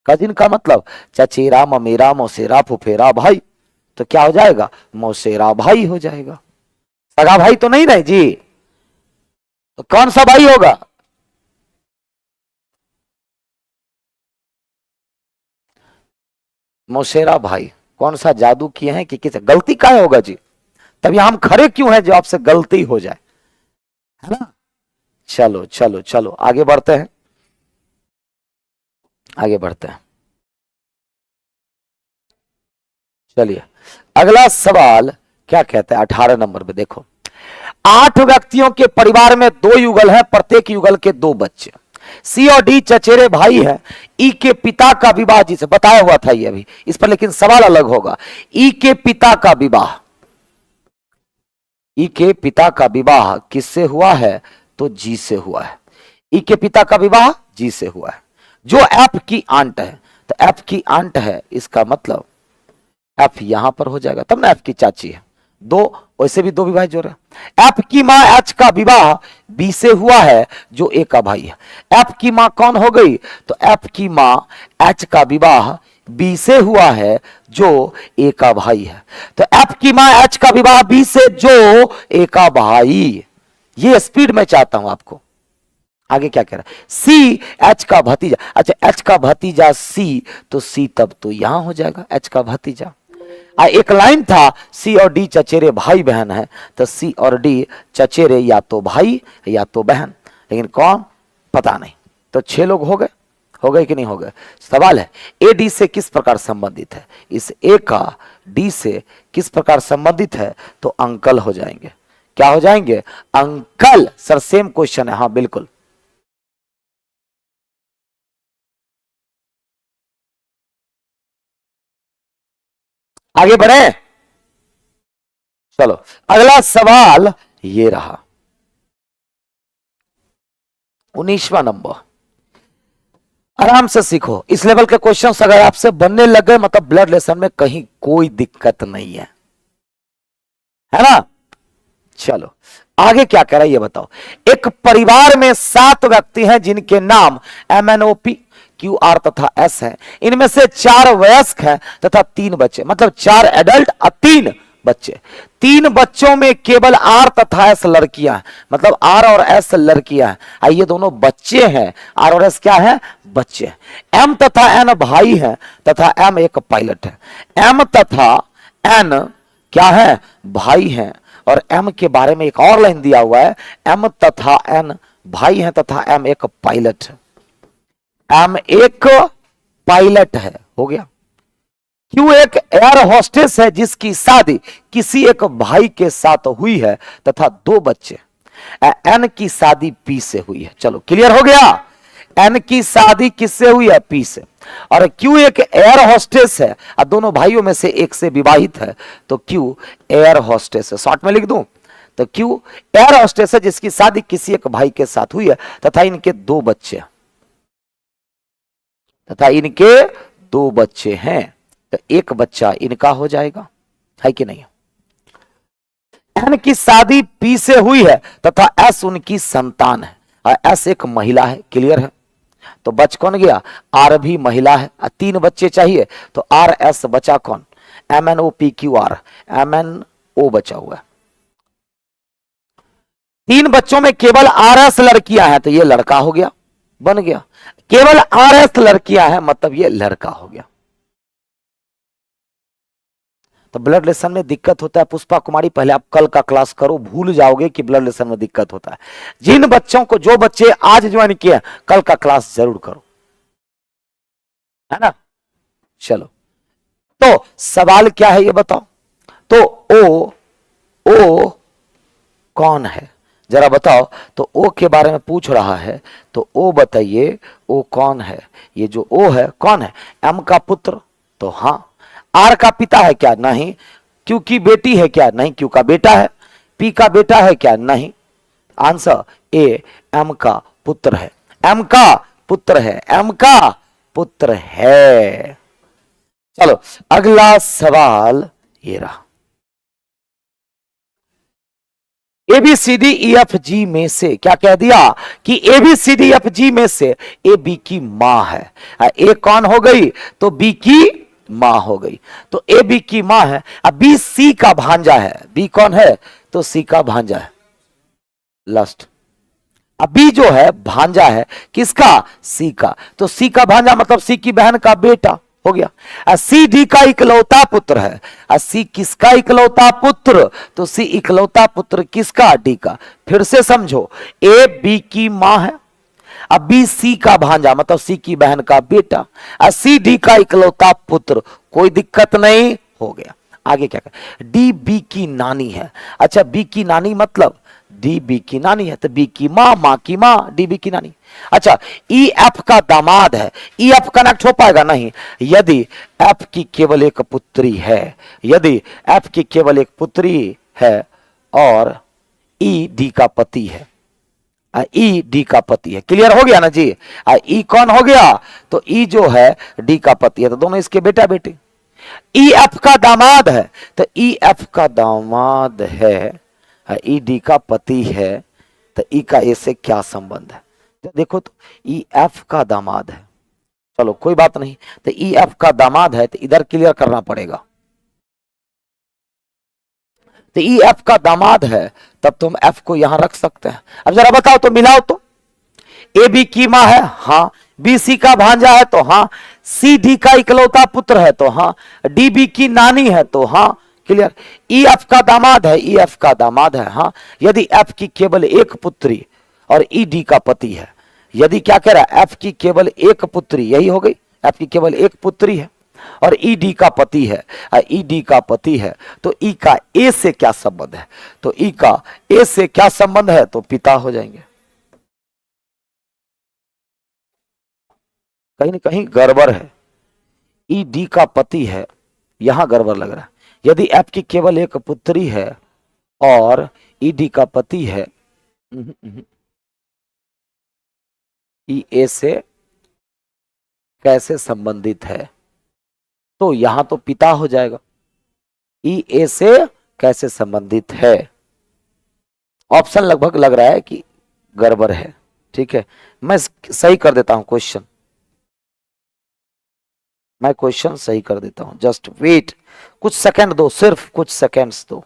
कजिन का मतलब चचेरा, ममेरा, मौसेरा, फुफेरा भाई, तो क्या हो जाएगा? मौसेरा भाई हो जाएगा। सगा भाई तो नहीं रहे जी, तो कौन सा भाई होगा? मौसेरा भाई। कौन सा जादू किए हैं कि किस गलती का होगा जी? तब हम खड़े क्यों हैं जो आपसे गलती हो जाए, है ना? चलो चलो चलो आगे बढ़ते हैं, आगे बढ़ते हैं। चलिए अगला सवाल क्या कहता है? 18 नंबर पे देखो, 8 व्यक्तियों के परिवार में 2 युगल है, प्रत्येक युगल के 2 बच्चे। सी और डी चचेरे भाई है। ई के पिता का विवाह, जिसे बताया हुआ था ये अभी, इस पर लेकिन सवाल अलग होगा। ई के पिता का विवाह, ई के पिता का विवाह किससे हुआ है? तो जी से हुआ है। ई के पिता का विवाह जी से हुआ है, जो एफ की आंट है। तो एफ की आंट है, इसका मतलब एफ यहां पर हो जाएगा, तब ना एफ की चाची है। 2 वैसे भी 2 विवाह जोड़ है। एफ की मां एच का विवाह बी से हुआ है, जो ए का भाई है। एफ की मां कौन हो गई? तो एफ की मां एच का विवाह बी से हुआ है, जो ए का भाई है। तो एफ की मां एच का विवाह बी से, जो ए का भाई। ये स्पीड में चाहता हूं आपको। आगे क्या कह रहा है? सी एच का भतीजा। अच्छा, एच का भतीजा सी, तो सी तब तो यहां हो जाएगा एच का भतीजा। एक लाइन था सी और डी चचेरे भाई बहन है, तो सी और डी चचेरे या तो भाई या तो बहन, लेकिन कौन पता नहीं। तो 6 लोग हो गए कि नहीं हो गए? सवाल है ए डी से किस प्रकार संबंधित है? इस ए का डी से किस प्रकार संबंधित है? तो अंकल हो जाएंगे। क्या हो जाएंगे? अंकल। सर सेम क्वेश्चन है। हाँ बिल्कुल। आगे बढ़े, चलो अगला सवाल ये रहा, 19वां नंबर। आराम से सीखो, इस लेवल के क्वेश्चंस अगर आपसे बनने लग गए, मतलब ब्लड रिलेशन में कहीं कोई दिक्कत नहीं है ना? चलो आगे क्या कह रहा है ये बताओ। एक परिवार में 7 व्यक्ति हैं जिनके नाम MNOP QR तथा S है। इनमें से 4 वयस्क हैं तथा 3 बच्चे, मतलब 4 एडल्ट और 3 बच्चे। 3 बच्चों में केवल R तथा S लड़कियां हैं, मतलब R और S लड़कियां हैं। ये दोनों बच्चे हैं, R और S क्या है? बच्चे। M तथा N भाई हैं तथा M एक पायलट है। M तथा N क्या है? भाई हैं। और M के बारे में एक और लाइन दिया हुआ है, M तथा N भाई हैं तथा M एक पायलट है। M एक पायलट है, हो गया। Q एक एयर होस्टेस है जिसकी शादी किसी एक भाई के साथ हुई है तथा 2 बच्चे। N की शादी P से हुई है। चलो क्लियर हो गया। एन की शादी किससे हुई है? पी से। और क्यू एक एयर हॉस्टेस है और दोनों भाइयों में से एक से विवाहित है, तो क्यू एयर हॉस्टेस है। शॉर्ट में लिख दूं तो क्यू एयर हॉस्टेस है जिसकी शादी किसी एक भाई के साथ हुई है तथा इनके दो बच्चे हैं, तो एक बच्चा इनका हो जाएगा, है कि नहीं? एन की शादी पी से हुई है तथा एस उनकी संतान है और एस एक महिला है, क्लियर है? तो बच कौन गया? आर भी महिला है, 3 बच्चे चाहिए तो आर एस बचा कौन? M N O P Q R, M N O बचा हुआ है। 3 बच्चों में केवल आर एस लड़कियां हैं तो ये लड़का हो गया, बन गया। केवल आर एस लड़कियां हैं मतलब ये लड़का हो गया। तो ब्लड रिलेशन में दिक्कत होता है पुष्पा कुमारी, पहले आप कल का क्लास करो, भूल जाओगे कि ब्लड रिलेशन में दिक्कत होता है। जिन बच्चों को, जो बच्चे आज ज्वाइन किए कल का क्लास जरूर करो, है ना? चलो, तो सवाल क्या है ये बताओ। तो ओ कौन है जरा बताओ। तो ओ के बारे में पूछ रहा है, तो ओ बताइए ओ कौन है? ये जो ओ है कौन है? एम का पुत्र, तो हाँ। आर का पिता है क्या? नहीं। क्यू की बेटी है क्या? नहीं, क्यू का बेटा है। पी का बेटा है क्या? नहीं। आंसर ए, एम का पुत्र है, एम का पुत्र है, एम का पुत्र है। चलो अगला सवाल ये रहा। ABCD EF G में से क्या कह दिया कि ABCD EF G में से ए बी की मां है। ए कौन हो गई? तो बी की मां हो गई। तो ए बी की मां है। अब बी सी का भांजा है। बी कौन है? तो सी का भांजा है। लास्ट, अब बी जो है भांजा है किसका? सी का। तो सी का भांजा मतलब सी की बहन का बेटा हो गया। सी डी का इकलौता पुत्र है। सी किसका इकलौता पुत्र? तो सी इकलौता पुत्र किसका? डी का। फिर से समझो, ए बी की मां है, अब बी सी का भांजा मतलब सी की बहन का बेटा, सी डी का इकलौता पुत्र, कोई दिक्कत नहीं, हो गया। आगे क्या कर? डी बी की नानी है। अच्छा, बी की नानी मतलब डी बी की नानी है, तो बी की मां, मां की मां, डी बी की नानी। अच्छा, ई एफ का दामाद है। ई एफ कनेक्ट हो पाएगा? नहीं। यदि एफ की केवल एक पुत्री है, यदि एफ की केवल एक पुत्री है और ई डी का पति है, ई डी का पति है, क्लियर हो गया ना जी? ई कौन हो गया? तो ई जो है डी का पति है, तो दोनों इसके बेटा बेटे। ई एफ का दामाद है, तो ई एफ का दामाद है, ई डी का पति है, तो ई का ए से क्या संबंध है? तो देखो, तो ई एफ का दामाद है, चलो कोई बात नहीं, तो ई एफ का दामाद है तो इधर क्लियर करना पड़ेगा। तो ई एफ का दामाद है तब तुम एफ को यहां रख सकते हैं। अब जरा बताओ तो, मिलाओ तो। ए बी की मां है, हाँ। बी सी का भांजा है, तो हाँ। सी डी का इकलौता पुत्र है, तो हाँ। डी बी की नानी है, तो हाँ, क्लियर। ई एफ का दामाद है, ई एफ का दामाद है, हाँ। यदि एफ की केवल एक पुत्री और ई डी का पति है, यदि क्या कह रहा है? एफ की केवल एक पुत्री, यही हो गई, एफ की केवल एक पुत्री है और ई डी का पति है, ई डी का पति है, तो ई का ए से क्या संबंध है? तो ई का ए से क्या संबंध है? तो पिता हो जाएंगे। कहीं ना कहीं गड़बड़ है, ई डी का पति है, यहां गड़बड़ लग रहा है। यदि एफ की केवल एक पुत्री है और ई डी का पति है, ई ए से कैसे संबंधित है? तो यहां तो पिता हो जाएगा। ई ए से कैसे संबंधित है? ऑप्शन लगभग लग रहा है कि गड़बड़ है, ठीक है। मैं सही कर देता हूं क्वेश्चन, मैं क्वेश्चन सही कर देता हूं, जस्ट वेट, कुछ सेकंड दो, सिर्फ कुछ सेकंड्स दो।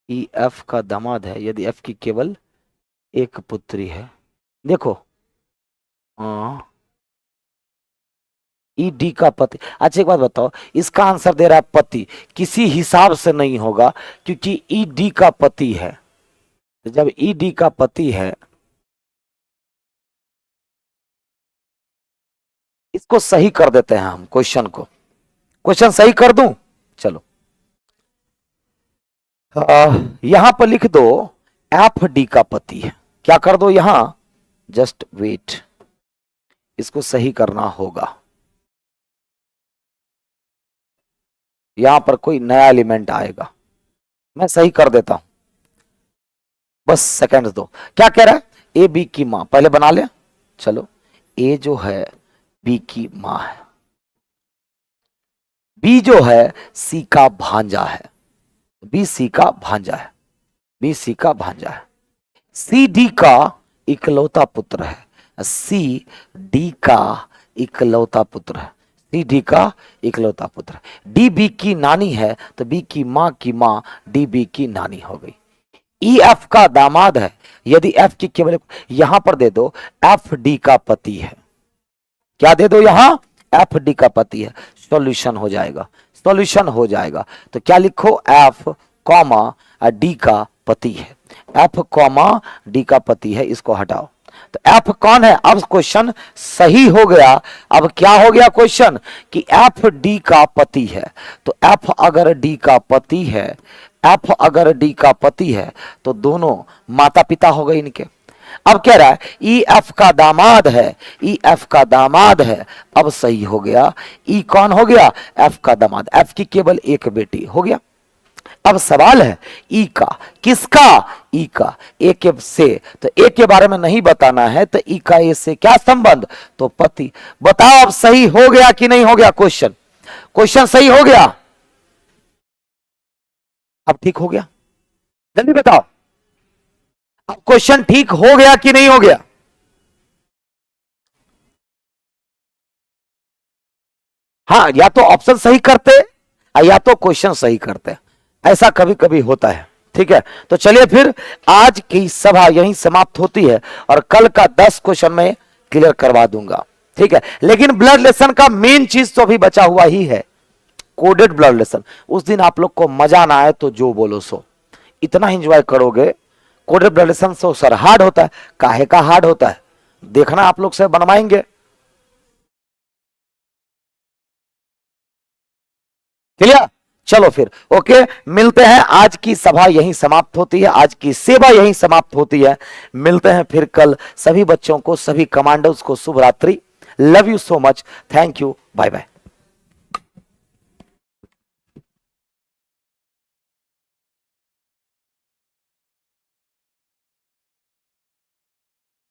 ई एफ का दामाद है यदि एफ की केवल एक पुत्री है। देखो, ई डी का पति। अच्छा एक बात बताओ, इसका आंसर दे रहा है पति, किसी हिसाब से नहीं होगा क्योंकि ई डी का पति है। तो जब ई डी का पति है, इसको सही कर देते हैं हम, क्वेश्चन को, क्वेश्चन सही कर दूं, चलो यहां पर लिख दो एफ डी का पति है, क्या कर दो यहां, जस्ट वेट, इसको सही करना होगा, यहां पर कोई नया एलिमेंट आएगा, मैं सही कर देता हूं, बस सेकंड दो। क्या कह रहा है, ए बी की मां, पहले बना ले, चलो ए जो है बी की मां है, बी जो है सी का भांजा है, बी सी का भांजा है, बी सी का भांजा है, सी डी का इकलौता पुत्र है, सी डी का इकलौता पुत्र है, सी डी का इकलौता पुत्र, डी बी की नानी है, तो बी की मां डी बी की नानी हो गई। ई एफ का दामाद है, यदि एफ की केवल, यहां पर दे दो एफ डी का पति है, क्या दे दो यहां, एफ डी का पति है, सॉल्यूशन हो जाएगा, सॉल्यूशन हो जाएगा। तो क्या लिखो, एफ कॉमा डी का पति है, एफ कॉमा डी का पति है, इसको हटाओ। तो एफ कौन है, अब क्वेश्चन सही हो गया। अब क्या हो गया क्वेश्चन कि एफ डी का पति है, तो एफ अगर डी का पति है, एफ अगर डी का पति है तो दोनों माता पिता हो गए इनके। अब कह रहा है ई एफ का दामाद है, ई एफ का दामाद है, अब सही हो गया, ई कौन हो गया, एफ का दामाद, एफ की केवल एक बेटी हो गया। अब सवाल है ई का, किसका, ई का, ए के से, तो ए के बारे में नहीं बताना है, तो ई का ए से क्या संबंध, तो पति। बताओ अब सही हो गया कि नहीं हो गया क्वेश्चन, क्वेश्चन सही हो गया, अब ठीक हो गया, जल्दी बताओ, अब क्वेश्चन ठीक हो गया कि नहीं हो गया। हाँ, या तो ऑप्शन सही करते या तो क्वेश्चन सही करते, ऐसा कभी कभी होता है, ठीक है। तो चलिए फिर आज की सभा यहीं समाप्त होती है और कल का 10 क्वेश्चन में क्लियर करवा दूंगा, ठीक है। लेकिन ब्लड लेसन का मेन चीज तो अभी बचा हुआ ही है, कोडेड ब्लड लेसन। उस दिन आप लोग को मजा ना आए तो जो बोलो सो, इतना एंजॉय करोगे। कोडेड ब्लड लेसन तो सर हार्ड होता है, काहे का हार्ड होता है, देखना आप लोग से बनवाएंगे, क्लियर। चलो फिर ओके, मिलते हैं, आज की सभा यहीं समाप्त होती है, आज की सेवा यहीं समाप्त होती है। मिलते हैं फिर कल, सभी बच्चों को, सभी कमांडर्स को शुभ रात्रि, love you so much, thank you, bye bye.